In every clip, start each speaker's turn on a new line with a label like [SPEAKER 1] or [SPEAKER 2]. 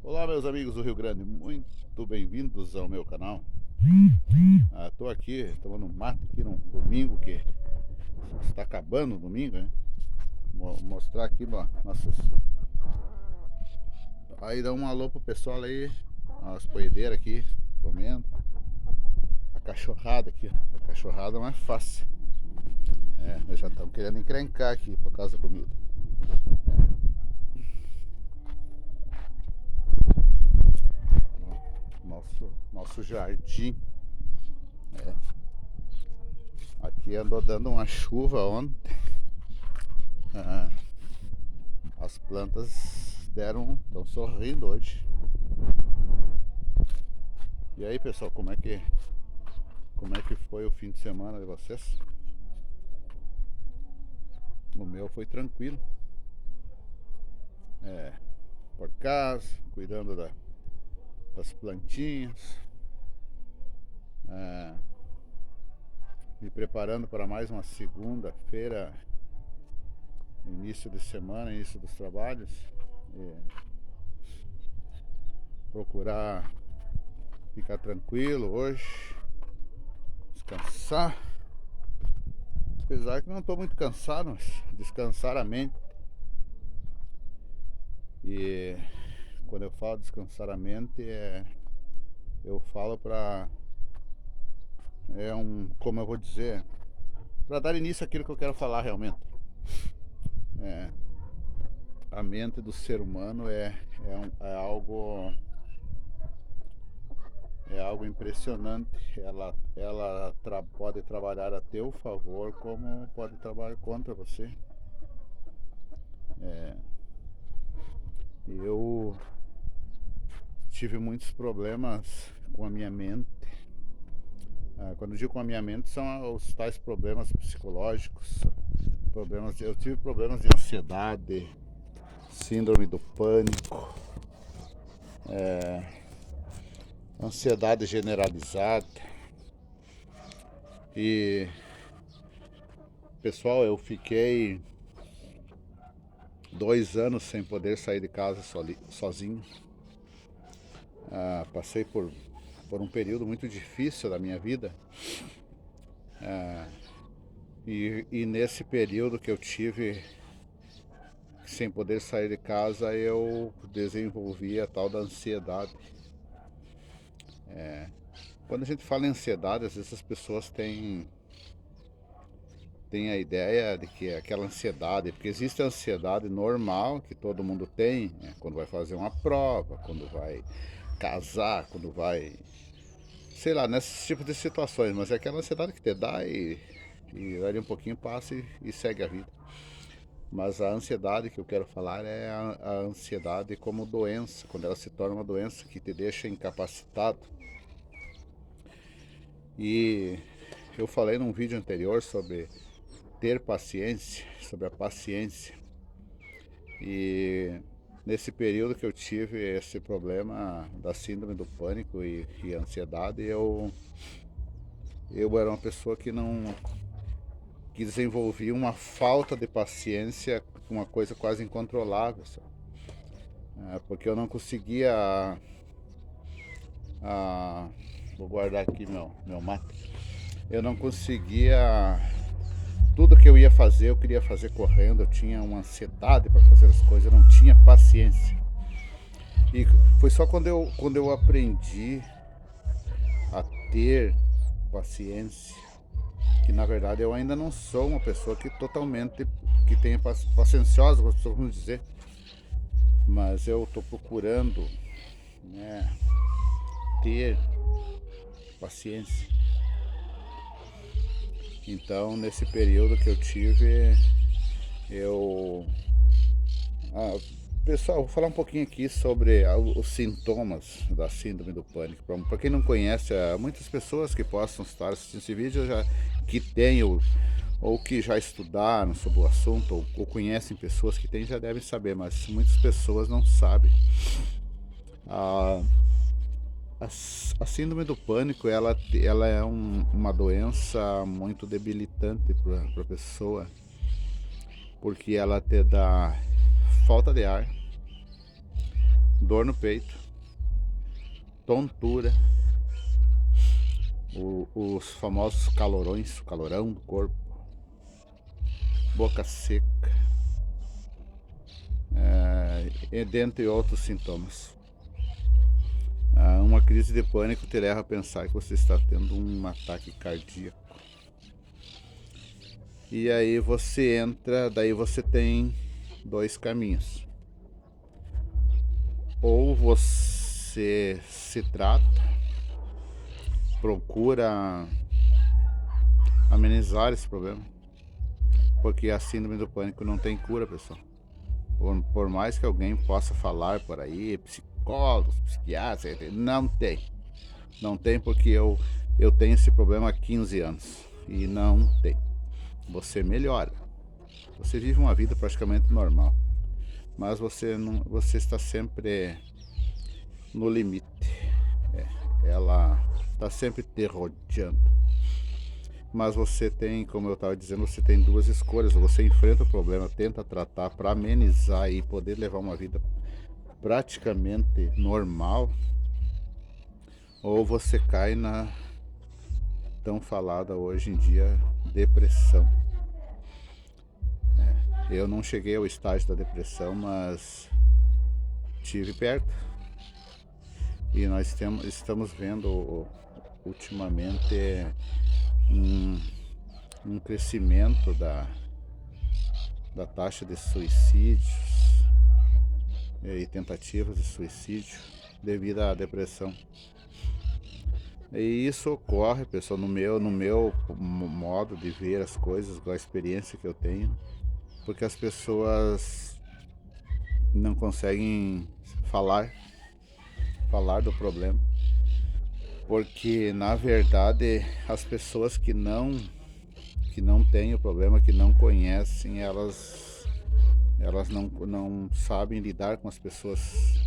[SPEAKER 1] Olá, meus amigos do Rio Grande, muito bem-vindos ao meu canal. Tô aqui tomando mate aqui num domingo que está acabando o domingo, né? Vou mostrar aqui nossas. Aí dá um alô pro pessoal aí, as poedeiras aqui comendo. A cachorrada aqui, a cachorrada não é fácil. Nós já estamos querendo encrencar aqui por causa da comida. Nosso jardim. Aqui andou dando uma chuva ontem. Ah, as plantas estão sorrindo hoje. E aí, pessoal, como é que foi o fim de semana de vocês? O meu foi tranquilo. Por casa, cuidando das plantinhas, me preparando para mais uma segunda-feira, início de semana, início dos trabalhos. Procurar ficar tranquilo hoje, descansar. Apesar que não estou muito cansado, mas descansar a mente. E quando eu falo descansar a mente, eu falo para como eu vou dizer, para dar início àquilo que eu quero falar realmente. A mente do ser humano é algo impressionante. Ela pode trabalhar a teu favor, como pode trabalhar contra você. Eu tive muitos problemas com a minha mente. Quando eu digo com a minha mente, são os tais problemas psicológicos. Eu tive problemas de ansiedade, síndrome do pânico, ansiedade generalizada. E, pessoal, eu fiquei 2 anos sem poder sair de casa sozinho. Passei por um período muito difícil da minha vida. E nesse período que eu tive sem poder sair de casa, eu desenvolvi a tal da ansiedade. Quando a gente fala em ansiedade, às vezes as pessoas têm a ideia de que é aquela ansiedade, porque existe a ansiedade normal que todo mundo tem, né? Quando vai fazer uma prova, quando vai casar, quando vai, sei lá, nesses tipos de situações, mas é aquela ansiedade que te dá e ali um pouquinho passa e segue a vida. Mas a ansiedade que eu quero falar é a ansiedade como doença, quando ela se torna uma doença que te deixa incapacitado. E eu falei num vídeo anterior sobre ter paciência, sobre a paciência. E nesse período que eu tive esse problema da síndrome do pânico e ansiedade, eu era uma pessoa que desenvolvia uma falta de paciência, uma coisa quase incontrolável, sabe? Porque eu não conseguia. Vou guardar aqui meu mate. Eu não conseguia. Tudo que eu ia fazer, eu queria fazer correndo. Eu tinha uma ansiedade para fazer as coisas, eu não tinha paciência. E foi só quando eu aprendi a ter paciência, que na verdade eu ainda não sou uma pessoa que tenha pacienciosa, vamos dizer, mas eu estou procurando, né, ter paciência. Então, nesse período que eu tive, pessoal, vou falar um pouquinho aqui sobre os sintomas da síndrome do pânico. Para quem não conhece, há muitas pessoas que possam estar assistindo esse vídeo que têm ou que já estudaram sobre o assunto ou conhecem pessoas que têm, já devem saber, mas muitas pessoas não sabem. A síndrome do pânico, ela é uma doença muito debilitante para a pessoa, porque ela te dá falta de ar, dor no peito, tontura, os famosos calorões, calorão do corpo, boca seca, e dentre outros sintomas. Uma crise de pânico te leva a pensar que você está tendo um ataque cardíaco. E aí você entra, daí você tem dois caminhos. Ou você se trata, procura amenizar esse problema, porque a síndrome do pânico não tem cura, pessoal. Por mais que alguém possa falar por aí, psicólogos, psiquiatras, não tem. Não tem, porque eu tenho esse problema há 15 anos e não tem. Você melhora. Você vive uma vida praticamente normal, mas você está sempre no limite. Ela está sempre te rodeando. Mas você tem, como eu estava dizendo, você tem duas escolhas. Você enfrenta o problema, tenta tratar para amenizar e poder levar uma vida praticamente normal, ou você cai na tão falada hoje em dia depressão. Eu não cheguei ao estágio da depressão, mas tive perto. E nós estamos vendo ultimamente um crescimento da taxa de suicídios e tentativas de suicídio devido à depressão. E isso ocorre, pessoal, no meu modo de ver as coisas, com a experiência que eu tenho, porque as pessoas não conseguem falar do problema, porque na verdade as pessoas que não têm o problema, que não conhecem, elas não sabem lidar com as pessoas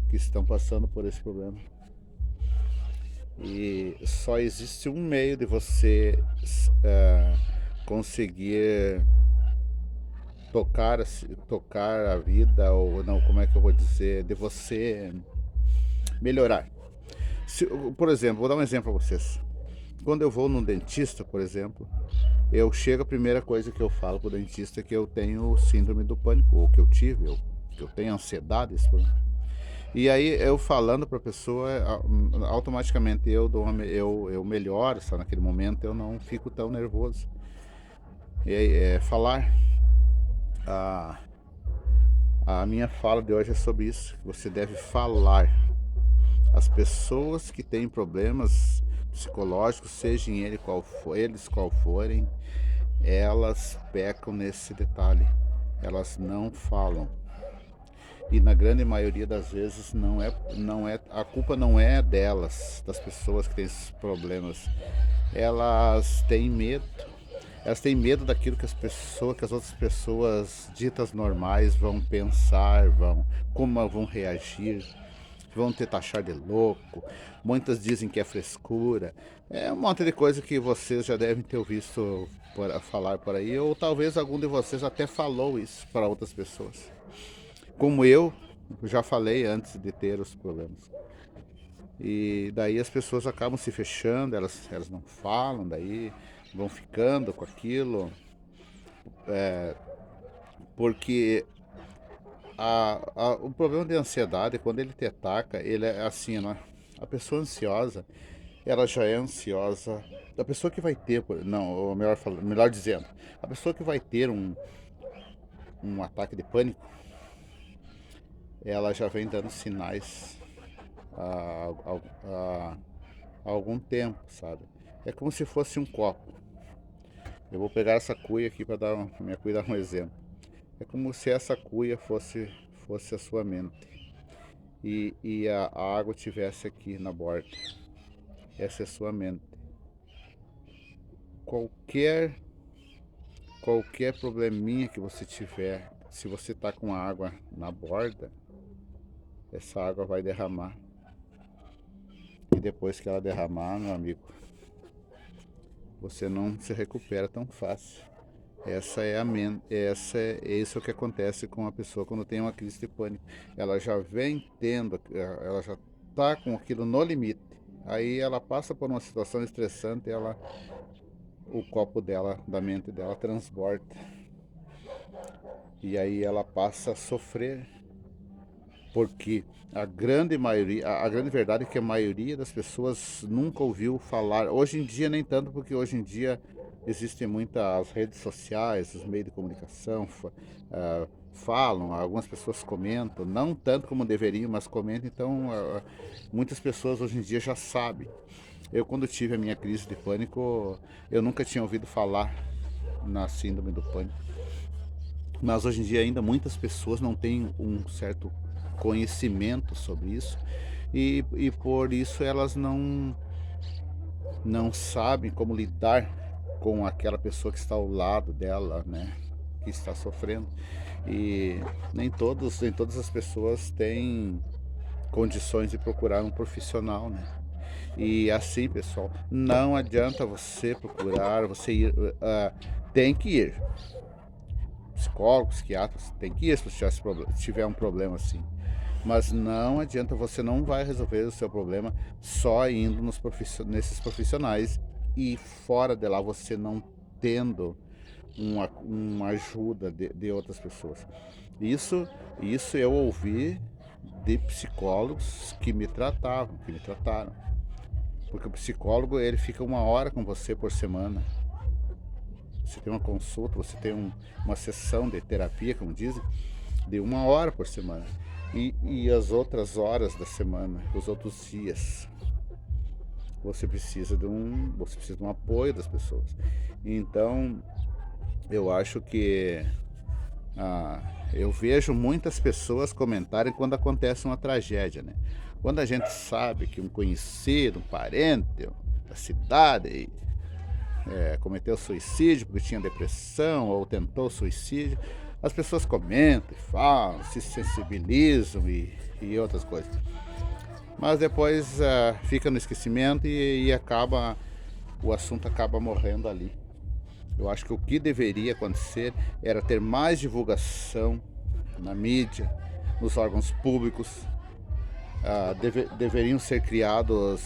[SPEAKER 1] que estão passando por esse problema. E só existe um meio de você conseguir tocar a vida, ou não, como é que eu vou dizer, de você melhorar. Por exemplo, vou dar um exemplo para vocês. Quando eu vou num dentista, por exemplo, eu chego, a primeira coisa que eu falo pro dentista é que eu tenho síndrome do pânico, ou que eu tive, que eu tenho ansiedade. E aí eu falando para a pessoa, automaticamente eu melhoro, só naquele momento eu não fico tão nervoso. E falar, a minha fala de hoje é sobre isso. Você deve falar. As pessoas que têm problemas psicológicos, sejam eles qual forem, elas pecam nesse detalhe. Elas não falam. E na grande maioria das vezes a culpa não é delas, das pessoas que têm esses problemas. Elas têm medo. Elas têm medo daquilo que as outras pessoas ditas normais vão pensar, como vão reagir, vão te taxar de louco. Muitas dizem que é frescura. É um monte de coisa que vocês já devem ter visto falar por aí, ou talvez algum de vocês até falou isso para outras pessoas. Como eu já falei antes de ter os problemas. E daí as pessoas acabam se fechando, elas não falam, daí vão ficando com aquilo, porque o problema de ansiedade, quando ele te ataca, ele é assim, né? A pessoa ansiosa, ela já é ansiosa. A pessoa que vai ter, não, ou melhor dizendo, a pessoa que vai ter um ataque de pânico, ela já vem dando sinais há algum tempo, sabe? É como se fosse um copo. Eu vou pegar essa cuia aqui para dar um exemplo. É como se essa cuia fosse a sua mente e a água tivesse aqui na borda. Essa é a sua mente. Qualquer probleminha que você tiver, se você tá com a água na borda, essa água vai derramar. E depois que ela derramar, meu amigo, você não se recupera tão fácil. Isso é o que acontece com a pessoa quando tem uma crise de pânico. Ela já vem tendo, ela já está com aquilo no limite. Aí ela passa por uma situação estressante, o copo dela, da mente dela, transborda. E aí ela passa a sofrer, porque a grande verdade é que a maioria das pessoas nunca ouviu falar. Hoje em dia nem tanto, porque hoje em dia existem muitas redes sociais, os meios de comunicação falam, algumas pessoas comentam, não tanto como deveriam, mas comentam. Então muitas pessoas hoje em dia já sabem. Eu, quando tive a minha crise de pânico, eu nunca tinha ouvido falar na síndrome do pânico. Mas hoje em dia ainda muitas pessoas não têm um certo conhecimento sobre isso, e por isso elas não sabem como lidar com aquela pessoa que está ao lado dela, né, que está sofrendo. E nem todas as pessoas têm condições de procurar um profissional, né? E assim, pessoal, não adianta você procurar, você ir, tem que ir. Psicólogos, psiquiatras, tem que ir se você tiver um problema assim. Mas não adianta, você não vai resolver o seu problema só indo nesses profissionais e fora de lá você não tendo uma ajuda de outras pessoas. Isso eu ouvi de psicólogos que me trataram. Porque o psicólogo, ele fica 1 hora com você por semana. Você tem uma consulta, você tem uma sessão de terapia, como dizem, de 1 hora por semana. E as outras horas da semana, os outros dias, você precisa de um apoio das pessoas. Então, eu acho que eu vejo muitas pessoas comentarem quando acontece uma tragédia, né? Quando a gente sabe que um conhecido, um parente da cidade cometeu suicídio porque tinha depressão ou tentou suicídio, as pessoas comentam e falam, se sensibilizam e outras coisas. Mas depois fica no esquecimento e o assunto acaba morrendo ali. Eu acho que o que deveria acontecer era ter mais divulgação na mídia, nos órgãos públicos. Deveriam ser criado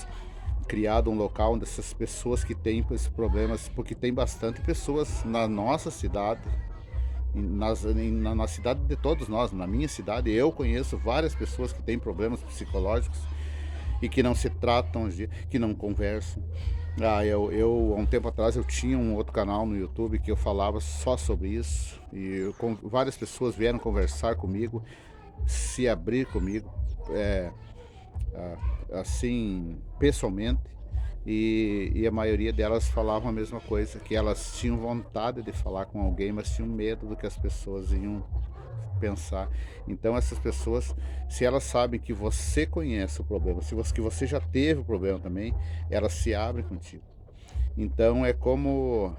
[SPEAKER 1] um local onde essas pessoas que têm esses problemas, porque tem bastante pessoas na nossa cidade, na cidade de todos nós, na minha cidade, eu conheço várias pessoas que têm problemas psicológicos e que não se tratam, que não conversam. Há um tempo atrás eu tinha um outro canal no YouTube que eu falava só sobre isso, e várias pessoas vieram conversar comigo, se abrir comigo, assim, pessoalmente, e a maioria delas falavam a mesma coisa, que elas tinham vontade de falar com alguém, mas tinham medo do que as pessoas iam pensar. Então essas pessoas, se elas sabem que você conhece o problema, que você já teve o problema também, elas se abrem contigo. Então é como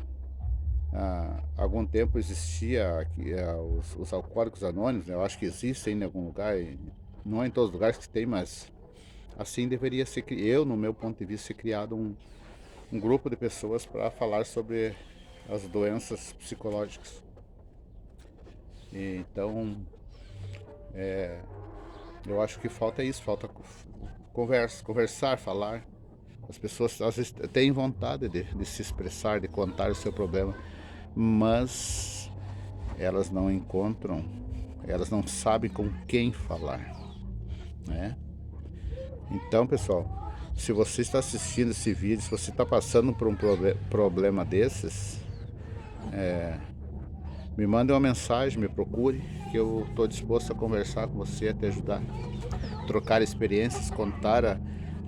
[SPEAKER 1] há algum tempo existia aqui, os alcoólicos anônimos, né? Eu acho que existem em algum lugar, não é em todos os lugares que tem, mas assim deveria ser, no meu ponto de vista, ser criado um grupo de pessoas para falar sobre as doenças psicológicas. Então, eu acho que falta isso, falta conversar, falar. As pessoas às vezes têm vontade de se expressar, de contar o seu problema, mas elas não encontram, elas não sabem com quem falar, né? Então, pessoal, se você está assistindo esse vídeo, se você está passando por um problema desses, me mande uma mensagem, me procure, que eu estou disposto a conversar com você, a te ajudar, trocar experiências, contar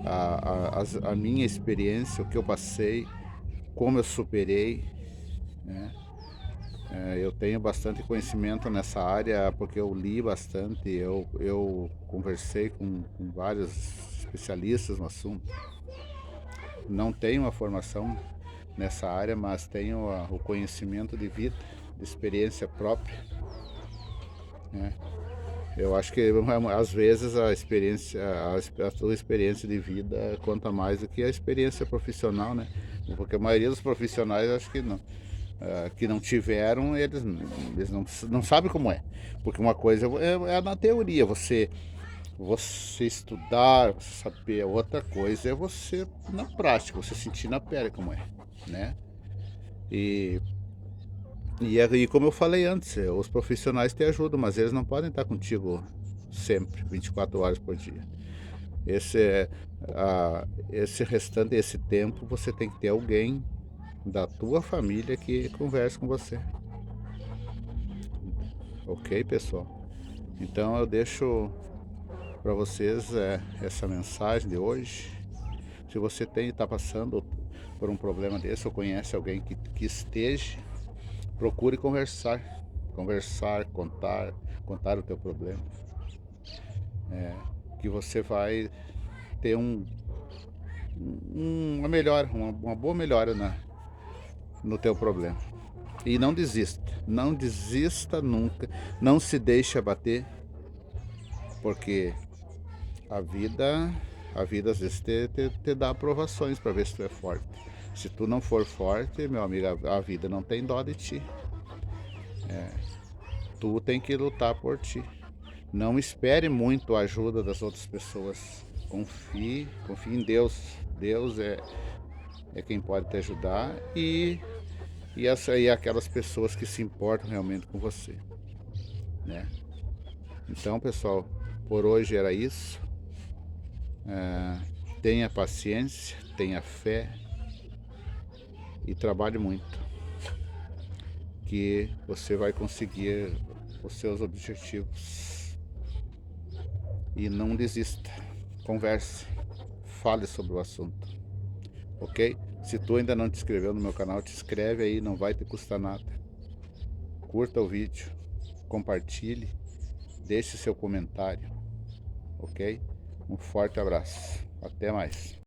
[SPEAKER 1] a minha experiência, o que eu passei, como eu superei, né? Eu tenho bastante conhecimento nessa área porque eu li bastante, eu conversei com vários especialistas no assunto. Não tenho uma formação nessa área, mas tenho o conhecimento de vida, de experiência própria, né? Eu acho que às vezes a tua experiência de vida conta mais do que a experiência profissional, né? Porque a maioria dos profissionais acho que não. que não tiveram, eles não sabem como é. Porque uma coisa é na teoria, você estudar, você saber, outra coisa é você na prática, você sentir na pele como é, né? E, e como eu falei antes, os profissionais te ajudam, mas eles não podem estar contigo sempre, 24 horas por dia. Esse, é, esse restante, esse tempo, você tem que ter alguém da tua família que converse com você. Ok, pessoal? Então eu deixo para vocês essa mensagem de hoje. Se você está passando por um problema desse ou conhece alguém que esteja, procure conversar. Conversar, contar o teu problema. Que você vai ter uma melhora, uma boa melhora no teu problema. E não desista nunca, não se deixe abater, porque a vida, a vida às vezes te dá aprovações para ver se tu é forte. Se tu não for forte, meu amigo, a vida não tem dó de ti. Tu tem que lutar por ti. Não espere muito a ajuda das outras pessoas. Confie em Deus. Deus é quem pode te ajudar e aquelas pessoas que se importam realmente com você, né? Então, pessoal, por hoje era isso. Tenha paciência, tenha fé e trabalhe muito, que você vai conseguir os seus objetivos. E não desista, converse, fale sobre o assunto, ok? Se tu ainda não te inscreveu no meu canal, te inscreve aí, não vai te custar nada. Curta o vídeo, compartilhe, deixe seu comentário, ok? Um forte abraço, até mais.